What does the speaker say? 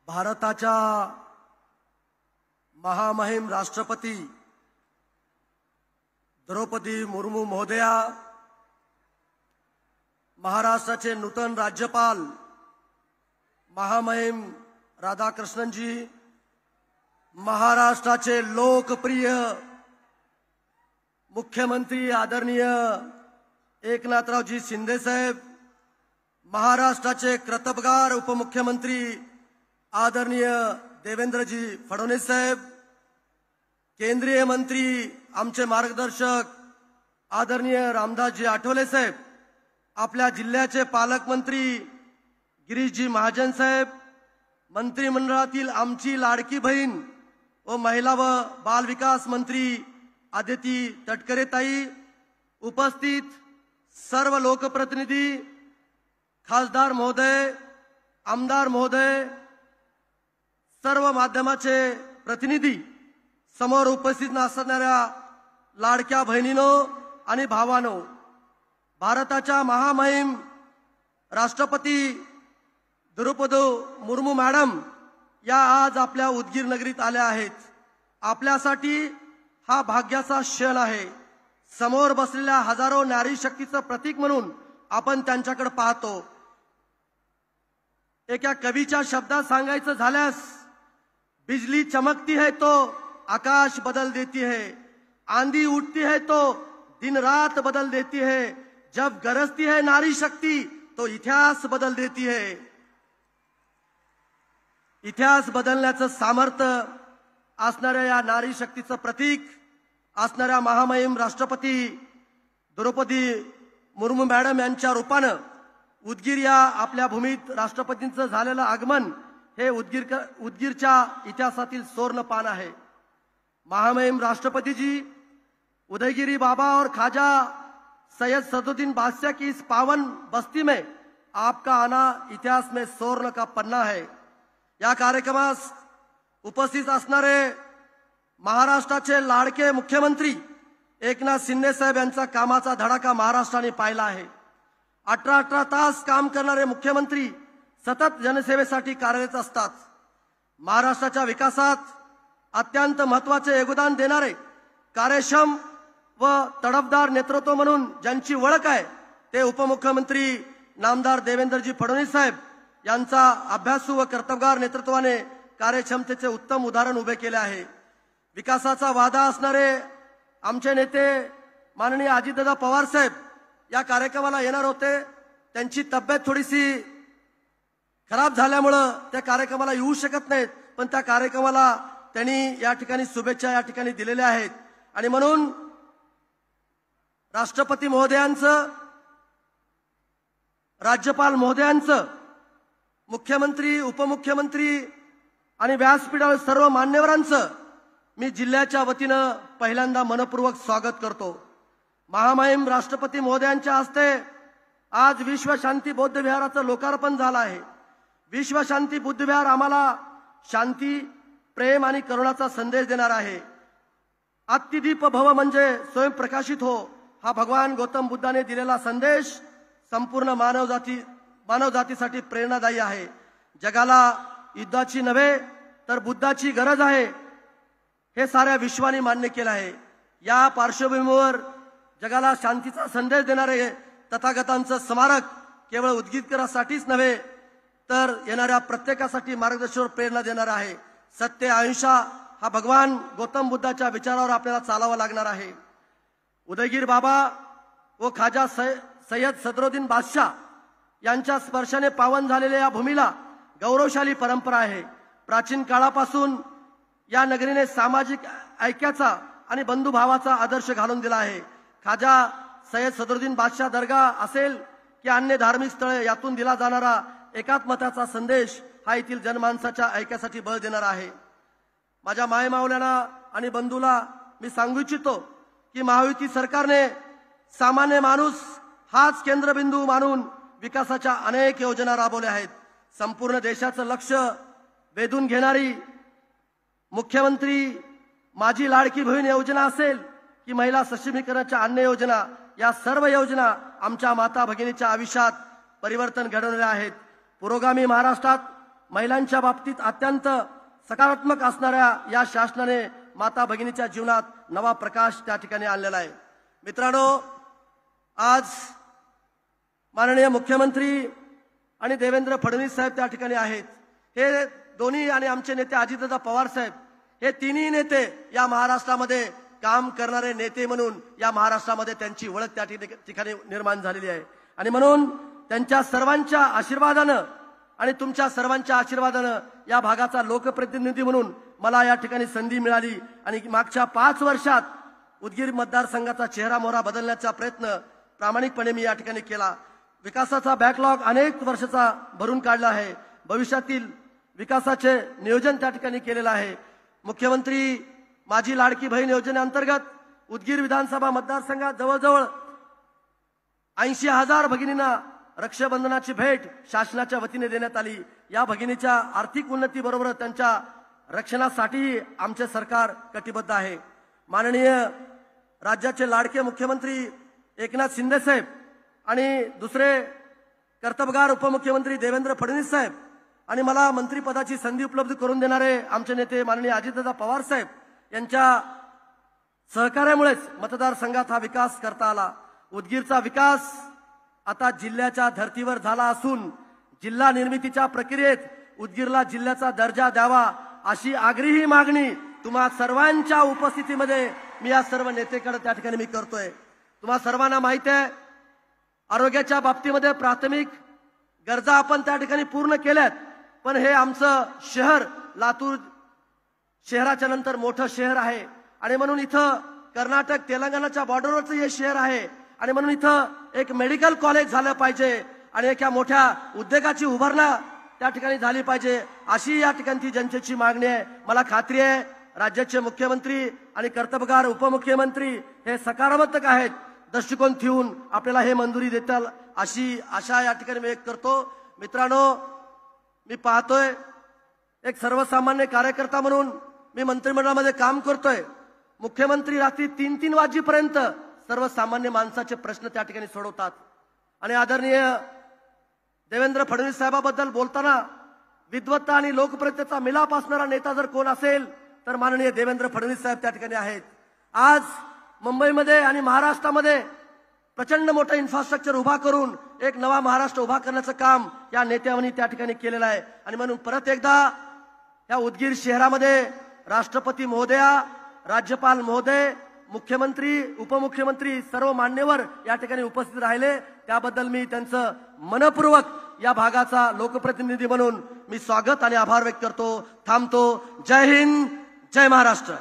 भारताच्या महामहिम राष्ट्रपती द्रौपदी मुर्मू महोदया, महाराष्ट्राचे नूतन राज्यपाल महामहिम राधाकृष्णन जी, महाराष्ट्राचे लोकप्रिय मुख्यमंत्री आदरणीय एकनाथरावजी शिंदे साहेब, महाराष्ट्राचे कर्तबगार उपमुख्यमंत्री आदरणीय देवेंद्रजी फडणवीस साहेब, केंद्रीय मंत्री आमचे मार्गदर्शक आदरणीय रामदासजी आठवले साहेब, आपल्या जिल्ह्याचे पालकमंत्री गिरीशजी महाजन साहेब, मंत्रिमंडळातील आमची लाडकी बहीण व महिला व बाल विकास मंत्री आदिती तटकरे ताई, उपस्थित सर्व लोकप्रतिनिधी, खासदार महोदय, आमदार महोदय, सर्व माध्यमाचे प्रतिनिधी, समोर उपस्थित असणाऱ्या लाडक्या बहिणींनो आणि भावांनो, भारताच्या महामहिम राष्ट्रपती द्रौपदी मुर्मू मॅडम या आज आपल्या उदगीर नगरीत आल्या आहेत. आपल्यासाठी हा भाग्याचा क्षण आहे. समोर बसलेल्या हजारो नारी शक्तीचं प्रतीक म्हणून आपण त्यांच्याकडे पाहतो. एका कवीच्या शब्दात सांगायचं झाल्यास, बिजली चमकती है तो आकाश बदल देती है, आंधी उठती है तो दिन रात बदल देती है, जब गरजती है नारी शक्ति तो इतिहास बदल देती है. इतिहास बदलण्याचं सामर्थ्य असणाऱ्या या नारी शक्तीचं प्रतीक असणाऱ्या महामहिम राष्ट्रपती द्रौपदी मुर्मू मॅडम यांच्या रूपानं उदगीर या आपल्या भूमीत राष्ट्रपतींचं झालेलं आगमन हे उदगीरच्या इतिहासातील सुवर्ण पान आहे. महामहिम राष्ट्रपति जी उदयगिरी बाबा और ख्वाजा सैयद सदरुद्दीन बादशाह की इस पावन बस्ती में आपका आना इतिहास में स्वर्ण का पन्ना है. या कार्यक्रमास उपस्थित असणारे महाराष्ट्राचे लाडके मुख्यमंत्री एकनाथ शिंदे साहेब यांचा कामाचा धडाका महाराष्ट्राने पाहिला आहे. 18 तास काम करणारे मुख्यमंत्री सतत जनसेवेसाठी कार्यरत असतात. महाराष्ट्राच्या विकासात अत्यंत महत्त्वाचे योगदान देणारे, कार्यक्षम व तडफदार नेतृत्व म्हणून ज्यांची ओळख आहे ते उपमुख्यमंत्री नामदार देवेंद्रजी फडणवीस साहेब यांचा अभ्यासू व कर्तबगार नेतृत्वाने कार्यक्षमतेचे उत्तम उदाहरण उभे केले आहे. विकासाचा वादा असणारे आमचे नेते माननीय अजितदादा पवार साहेब या कार्यक्रमाला येणार होते. त्यांची तब्येत थोडीशी खराब झाल्यामुळे त्या कार्यक्रमाला येऊ शकत नाहीत, पण त्या कार्यक्रमाला त्यांनी या ठिकाणी शुभेच्छा या ठिकाणी दिलेल्या आहेत. आणि म्हणून राष्ट्रपती महोदयांचं, राज्यपाल महोदयांचं, मुख्यमंत्री, उपमुख्यमंत्री आणि व्यासपीठावर सर्व मान्यवरांचं मी जिल्ह्याच्या वतीनं पहिल्यांदा मनपूर्वक स्वागत करतो. महामहिम राष्ट्रपती महोदयांच्या हस्ते आज विश्वशांती बौद्ध विहाराचं लोकार्पण झालं आहे. विश्वशांती बुद्ध विहार आम्हाला शांती, प्रेम आणि करुणाचा संदेश देणार आहे. अतिदीप भव म्हणजे स्वयंप्रकाशित हो, हा भगवान गौतम बुद्धाने दिलेला संदेश संपूर्ण मानवजातीसाठी प्रेरणादायी आहे. जगाला युद्धाची नव्हे तर बुद्धाची गरज आहे हे साऱ्या विश्वाने मान्य केलं आहे. या पार्श्वभूमीवर जगाला शांतीचा संदेश देणारे तथागतांचं स्मारक केवळ उदगीरकरांसाठीच नव्हे तर येणाऱ्या प्रत्येकासाठी मार्गदर्शक प्रेरणा देणार आहे. सत्य अहिंसा हा भगवान गौतम बुद्धाच्या विचारावर आपल्याला चालावं लागणार आहे. उदयगिरी बाबा व ख्वाजा सैयद सदरुद्दीन बादशाह यांच्या स्पर्शाने पावन झालेल्या या भूमीला गौरवशाली परंपरा आहे. प्राचीन काळापासून या नगरीने सामाजिक ऐक्याचा आणि बंधुभावाचा आदर्श घालून दिला आहे. ख्वाजा सैयद सदरुद्दीन बादशाह दर्गा असेल की अन्य धार्मिक स्थळे, यातून दिला जाणारा एकात्मताचा संदेश हा येथील जनमानसाच्या ऐक्यासाठी बळ देणार आहे. माझ्या मायमावल्यांना आणि बंधूला मी सांगू इच्छितो की महायुती सरकारने सामान्य माणूस हाच केंद्रबिंदू मानून विकासाच्या अनेक योजना राबवल्या आहेत. संपूर्ण देशाचं लक्ष वेधून घेणारी मुख्यमंत्री माझी लाडकी बहीण योजना असेल की महिला सक्षमीकरणाच्या अन्य योजना, या सर्व योजना आमच्या माता भगिनीच्या आयुष्यात परिवर्तन घडवलेल्या आहेत. पुरोगामी महाराष्ट्रात महिलांच्या बाबतीत अत्यंत सकारात्मक असणाऱ्या या शासनाने माता भगिनीच्या जीवनात नवा प्रकाश त्या ठिकाणी आणलेला आहे। मित्रांनो, आज माननीय मुख्यमंत्री आणि देवेंद्र फडणवीस साहेब त्या ठिकाणी आहेत। हे दोन्ही आणि आमचे नेते अजितदादा पवार साहेब, हे तिन्ही नेते या महाराष्ट्रामध्ये काम करणारे नेते म्हणून या महाराष्ट्रामध्ये त्यांची ओळख त्या ठिकाणी निर्माण झालेली आहे। आणि म्हणून त्यांच्या सर्वांच्या आशीर्वादानं आणि तुमच्या सर्वांच्या आशीर्वादानं या भागाचा लोकप्रतिनिधी म्हणून मला या ठिकाणी संधी मिळाली आणि मागच्या 5 वर्षात उदगीर मतदारसंघाचा चेहरा मोहरा बदलण्याचा प्रयत्न प्रामाणिकपणे मी या ठिकाणी केला। विकासाचा बॅकलॉग अनेक वर्षाचा भरून काढला आहे। भविष्यातील विकासाचे नियोजन त्या ठिकाणी केलेलं आहे। मुख्यमंत्री माझी लाडकी बहीण योजनेअंतर्गत उदगीर विधानसभा मतदारसंघात जवळजवळ 80,000 भगिनींना रक्षाबंधनाची भेट शासनाच्या वतीने देण्यात आली। या भगिनीच्या आर्थिक उन्नतीबरोबर त्यांच्या रक्षणासाठी आमचे सरकार कटिबद्ध आहे। माननीय राज्याचे लाडके मुख्यमंत्री एकनाथ शिंदे साहेब आणि दुसरे कर्तबगार उपमुख्यमंत्री देवेंद्र फडणवीस साहेब आणि मला मंत्रिपदाची संधी उपलब्ध करून देणारे आमचे नेते माननीय अजितदादा पवार साहेब यांच्या सहकार्यामुळेच मतदारसंघात हा विकास करता आला। उदगीरचा विकास आता जिल्ह्याच्या धर्तीवर झाला असून जिल्हा निर्मितीच्या प्रक्रियेत उदगीरला जिल्ह्याचा दर्जा द्यावा अशी आग्रही मागणी तुम्हा सर्वांच्या उपस्थितीमध्ये मी या सर्व नेतेकडे त्या ठिकाणी मी करतोय। तुम्हा सर्वांना माहिती आहे, आरोग्याच्या बाबतीमध्ये प्राथमिक गरजा आपण त्या ठिकाणी पूर्ण केल्यात, पण हे आमचं शहर लातूर शहराच्या नंतर मोठं शहर आहे आणि म्हणून इथं कर्नाटक तेलंगणाच्या बॉर्डरवरचं हे शहर आहे आणि म्हणून इथं एक मेडिकल कॉलेज झालं पाहिजे आणि एका मोठ्या उद्योगाची उभारणा त्या ठिकाणी झाली पाहिजे अशी या ठिकाणची जनतेची मागणी आहे। मला खात्री आहे राज्याचे मुख्यमंत्री आणि कर्तबगार उपमुख्यमंत्री हे सकारात्मक आहेत, दृष्टिकोन ठेवून आपल्याला हे मंजुरी देतील अशी आशा या ठिकाणी मी व्यक्त करतो। मित्रांनो, मी पाहतोय एक सर्वसामान्य कार्यकर्ता म्हणून मी मंत्रिमंडळामध्ये काम करतोय। मुख्यमंत्री रात्री 3-3 वाजेपर्यंत सर्वसामान्य माणसाचे प्रश्न त्या ठिकाणी सोडवतात आणि आदरणीय देवेंद्र फडणवीस साहेबाबद्दल बोलताना विद्वत्ता आणि लोकप्रियतेचा मिलाप असणारा नेता जर कोण असेल तर माननीय देवेंद्र फडणवीस साहेब त्या ठिकाणी आहेत। आज मुंबईमध्ये आणि महाराष्ट्रामध्ये प्रचंड मोठं इन्फ्रास्ट्रक्चर उभा करून एक नवा महाराष्ट्र उभा करण्याचं काम या नेत्यांनी त्या ठिकाणी केलेलं आहे आणि म्हणून परत एकदा या उदगीर शहरामध्ये राष्ट्रपती महोदया, राज्यपाल महोदय, मुख्यमंत्री, उपमुख्यमंत्री सर्व मान्यवर या ठिकाणी उपस्थित राहिले, त्याबद्दल मी त्यांचं मनपूर्वक या भागाचा लोकप्रतिनिधी म्हणून मी स्वागत आणि आभार व्यक्त करतो। थांबतो। जय हिंद, जय महाराष्ट्र।